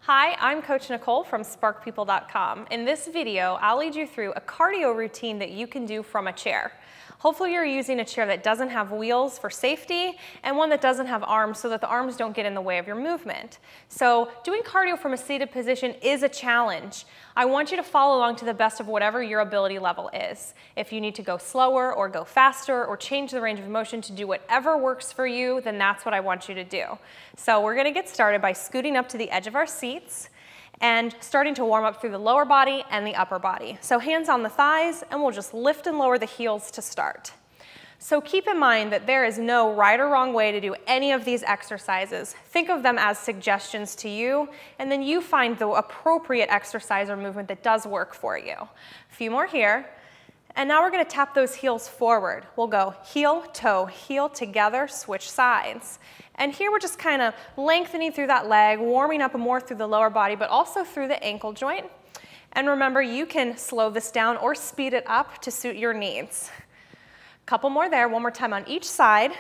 Hi, I'm Coach Nicole from SparkPeople.com. In this video, I'll lead you through a cardio routine that you can do from a chair. Hopefully you're using a chair that doesn't have wheels for safety and one that doesn't have arms so that the arms don't get in the way of your movement. So doing cardio from a seated position is a challenge. I want you to follow along to the best of whatever your ability level is. If you need to go slower or go faster or change the range of motion to do whatever works for you, then that's what I want you to do. So we're going to get started by scooting up to the edge of our seats and starting to warm up through the lower body and the upper body. So hands on the thighs, and we'll just lift and lower the heels to start. So keep in mind that there is no right or wrong way to do any of these exercises. Think of them as suggestions to you, and then you find the appropriate exercise or movement that does work for you. A few more here. And now we're going to tap those heels forward. We'll go heel, toe, heel together, switch sides. And here we're just kind of lengthening through that leg, warming up more through the lower body, but also through the ankle joint. And remember, you can slow this down or speed it up to suit your needs. Couple more there, one more time on each side.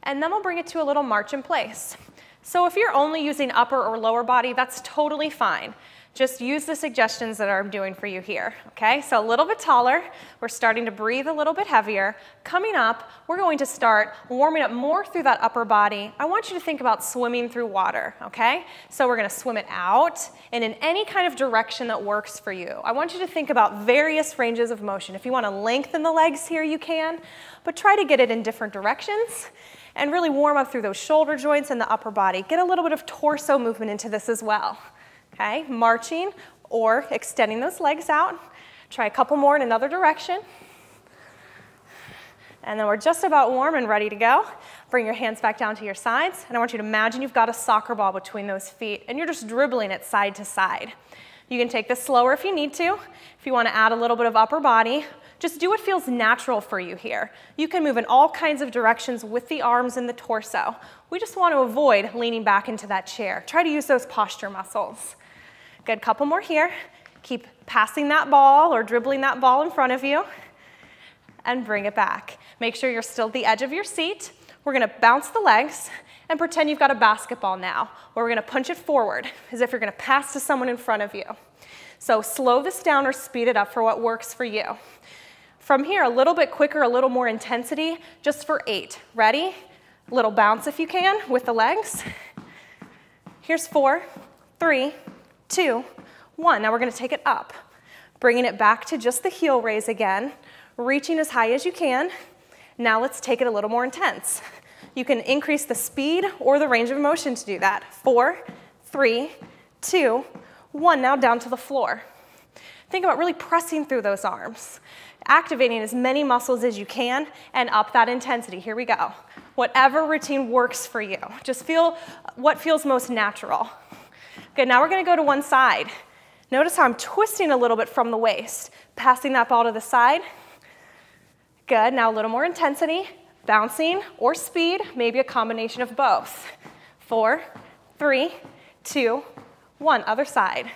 And then we'll bring it to a little march in place. So if you're only using upper or lower body, that's totally fine. Just use the suggestions that I'm doing for you here, okay? So a little bit taller, we're starting to breathe a little bit heavier. Coming up, we're going to start warming up more through that upper body. I want you to think about swimming through water, okay? So we're gonna swim it out and in any kind of direction that works for you. I want you to think about various ranges of motion. If you wanna lengthen the legs here, you can, but try to get it in different directions and really warm up through those shoulder joints and the upper body. Get a little bit of torso movement into this as well. Okay, marching or extending those legs out. Try a couple more in another direction. And then we're just about warm and ready to go. Bring your hands back down to your sides. And I want you to imagine you've got a soccer ball between those feet and you're just dribbling it side to side. You can take this slower if you need to. If you want to add a little bit of upper body, just do what feels natural for you here. You can move in all kinds of directions with the arms and the torso. We just want to avoid leaning back into that chair. Try to use those posture muscles. Good, couple more here. Keep passing that ball or dribbling that ball in front of you and bring it back. Make sure you're still at the edge of your seat. We're gonna bounce the legs and pretend you've got a basketball now, where we're gonna punch it forward as if you're gonna pass to someone in front of you. So slow this down or speed it up for what works for you. From here, a little bit quicker, a little more intensity, just for 8. Ready? Little bounce if you can with the legs. Here's 4, 3, 2, 1. Now we're going to take it up, bringing it back to just the heel raise again, reaching as high as you can. Now let's take it a little more intense. You can increase the speed or the range of motion to do that. 4, 3, 2, 1. Now down to the floor. Think about really pressing through those arms, activating as many muscles as you can, and up that intensity. Here we go. Whatever routine works for you. Just feel what feels most natural. Good, now we're gonna go to one side. Notice how I'm twisting a little bit from the waist, passing that ball to the side. Good, now a little more intensity, bouncing or speed, maybe a combination of both. 4, 3, 2, 1, other side.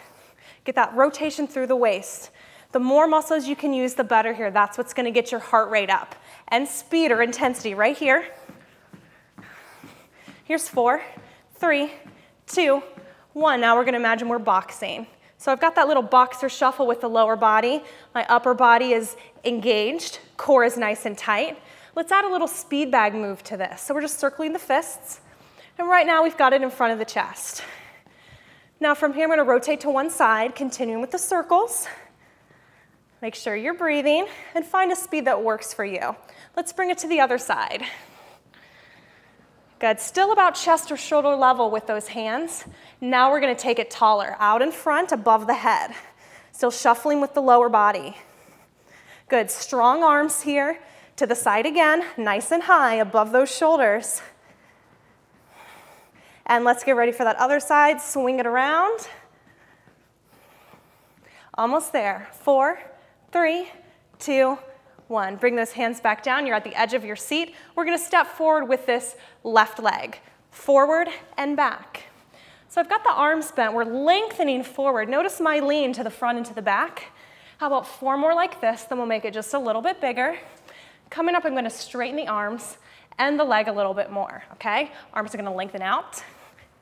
Get that rotation through the waist. The more muscles you can use, the better here. That's what's gonna get your heart rate up. And speed or intensity right here. Here's 4, 3, 2, 1. Now we're going to imagine we're boxing. So I've got that little boxer shuffle with the lower body. My upper body is engaged. Core is nice and tight. Let's add a little speed bag move to this. So we're just circling the fists. And right now we've got it in front of the chest. Now from here I'm going to rotate to one side, continuing with the circles. Make sure you're breathing and find a speed that works for you. Let's bring it to the other side. Good, still about chest or shoulder level with those hands. Now we're gonna take it taller, out in front, above the head. Still shuffling with the lower body. Good, strong arms here, to the side again, nice and high above those shoulders. And let's get ready for that other side, swing it around. Almost there, 4, 3, 2, 1. Bring those hands back down. You're at the edge of your seat. We're going to step forward with this left leg. Forward and back. So I've got the arms bent. We're lengthening forward. Notice my lean to the front and to the back. How about 4 more like this? Then we'll make it just a little bit bigger. Coming up, I'm going to straighten the arms and the leg a little bit more, okay? Arms are going to lengthen out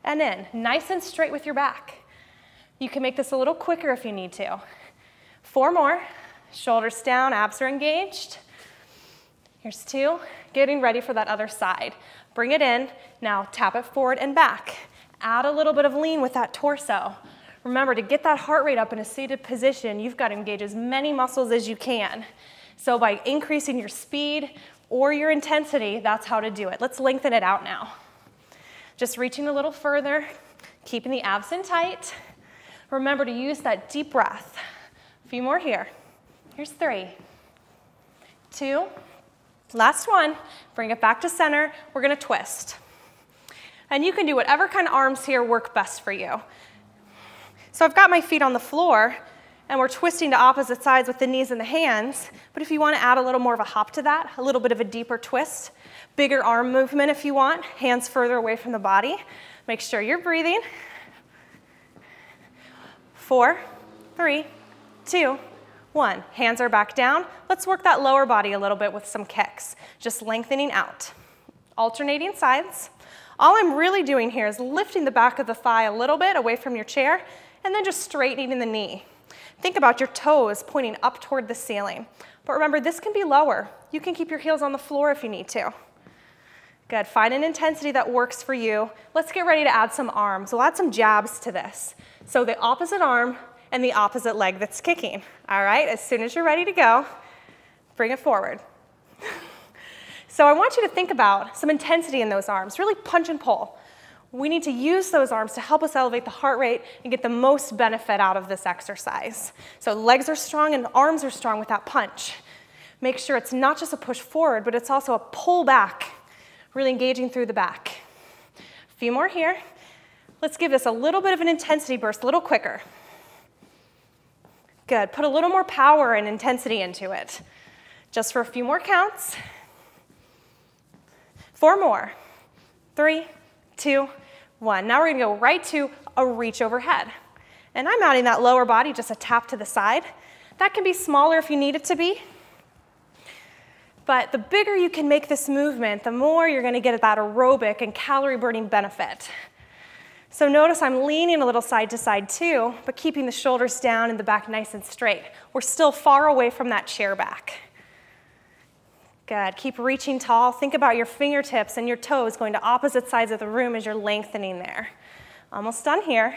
and in. Nice and straight with your back. You can make this a little quicker if you need to. 4 more. Shoulders down, abs are engaged. Here's 2. Getting ready for that other side. Bring it in. Now tap it forward and back. Add a little bit of lean with that torso. Remember, to get that heart rate up in a seated position, you've got to engage as many muscles as you can. So by increasing your speed or your intensity, that's how to do it. Let's lengthen it out now. Just reaching a little further, keeping the abs in tight. Remember to use that deep breath. A few more here. Here's 3, 2, last one. Bring it back to center. We're gonna twist. And you can do whatever kind of arms here work best for you. So I've got my feet on the floor, and we're twisting to opposite sides with the knees and the hands. But if you want to add a little more of a hop to that, a little bit of a deeper twist, bigger arm movement if you want, hands further away from the body. Make sure you're breathing. 4, 3, 2, 1. Hands are back down. Let's work that lower body a little bit with some kicks. Just lengthening out. Alternating sides. All I'm really doing here is lifting the back of the thigh a little bit away from your chair, and then just straightening the knee. Think about your toes pointing up toward the ceiling. But remember, this can be lower. You can keep your heels on the floor if you need to. Good, find an intensity that works for you. Let's get ready to add some arms. We'll add some jabs to this. So the opposite arm and the opposite leg that's kicking. All right, as soon as you're ready to go, bring it forward. So I want you to think about some intensity in those arms, really punch and pull. We need to use those arms to help us elevate the heart rate and get the most benefit out of this exercise. So legs are strong and arms are strong with that punch. Make sure it's not just a push forward, but it's also a pull back, really engaging through the back. A few more here. Let's give this a little bit of an intensity burst, a little quicker. Good, put a little more power and intensity into it. Just for a few more counts. 4 more. 3, 2, 1. Now we're gonna go right to a reach overhead. And I'm adding that lower body, just a tap to the side. That can be smaller if you need it to be. But the bigger you can make this movement, the more you're gonna get that aerobic and calorie burning benefit. So notice I'm leaning a little side to side too, but keeping the shoulders down and the back nice and straight. We're still far away from that chair back. Good, keep reaching tall. Think about your fingertips and your toes going to opposite sides of the room as you're lengthening there. Almost done here.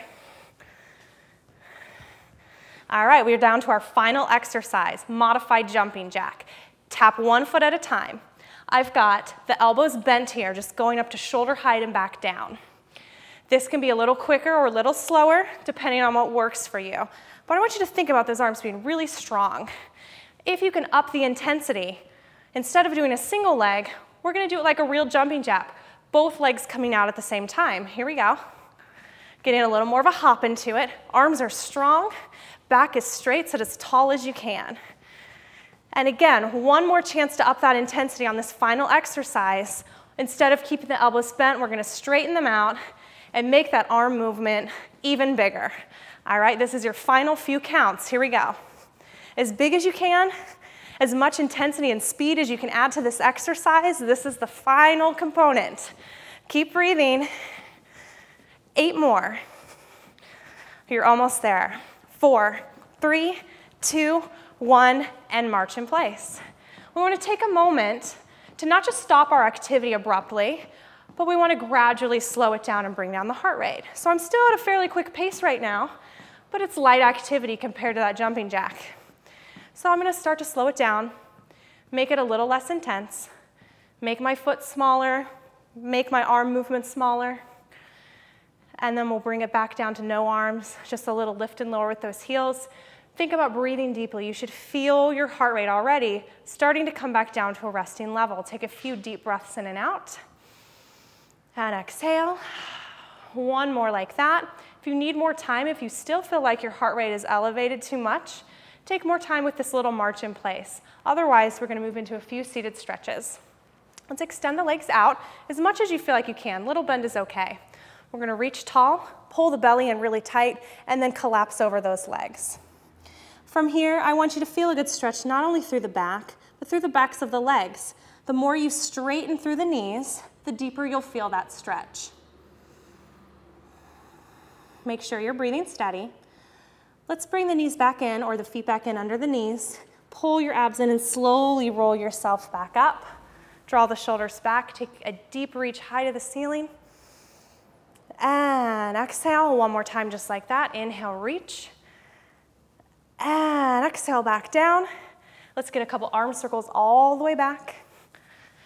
All right, we're down to our final exercise, modified jumping jack. Tap 1 foot at a time. I've got the elbows bent here, just going up to shoulder height and back down. This can be a little quicker or a little slower, depending on what works for you. But I want you to think about those arms being really strong. If you can up the intensity, instead of doing a single leg, we're gonna do it like a real jumping jack. Both legs coming out at the same time. Here we go. Getting a little more of a hop into it. Arms are strong, back is straight, sit as tall as you can. And again, one more chance to up that intensity on this final exercise. Instead of keeping the elbows bent, we're gonna straighten them out and make that arm movement even bigger. All right, this is your final few counts. Here we go. As big as you can, as much intensity and speed as you can add to this exercise. This is the final component. Keep breathing. 8 more. You're almost there. 4, 3, 2, 1, and march in place. We want to take a moment to not just stop our activity abruptly, but we want to gradually slow it down and bring down the heart rate. So I'm still at a fairly quick pace right now, but it's light activity compared to that jumping jack. So I'm going to start to slow it down, make it a little less intense, make my foot smaller, make my arm movement smaller, and then we'll bring it back down to no arms, just a little lift and lower with those heels. Think about breathing deeply. You should feel your heart rate already starting to come back down to a resting level. Take a few deep breaths in and out. And exhale. 1 more like that. If you need more time, if you still feel like your heart rate is elevated too much, take more time with this little march in place. Otherwise, we're going to move into a few seated stretches. Let's extend the legs out as much as you feel like you can. Little bend is okay. We're going to reach tall, pull the belly in really tight, and then collapse over those legs. From here, I want you to feel a good stretch not only through the back, but through the backs of the legs. The more you straighten through the knees, the deeper you'll feel that stretch. Make sure you're breathing steady. Let's bring the knees back in, or the feet back in under the knees. Pull your abs in and slowly roll yourself back up. Draw the shoulders back, take a deep reach high to the ceiling. And exhale, one more time just like that. Inhale, reach. And exhale, back down. Let's get a couple arm circles all the way back.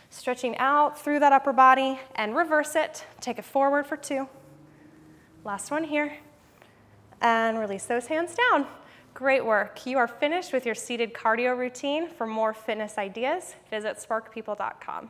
Stretching out through that upper body and reverse it. Take it forward for 2. Last one here. And release those hands down. Great work. You are finished with your seated cardio routine. For more fitness ideas, visit sparkpeople.com.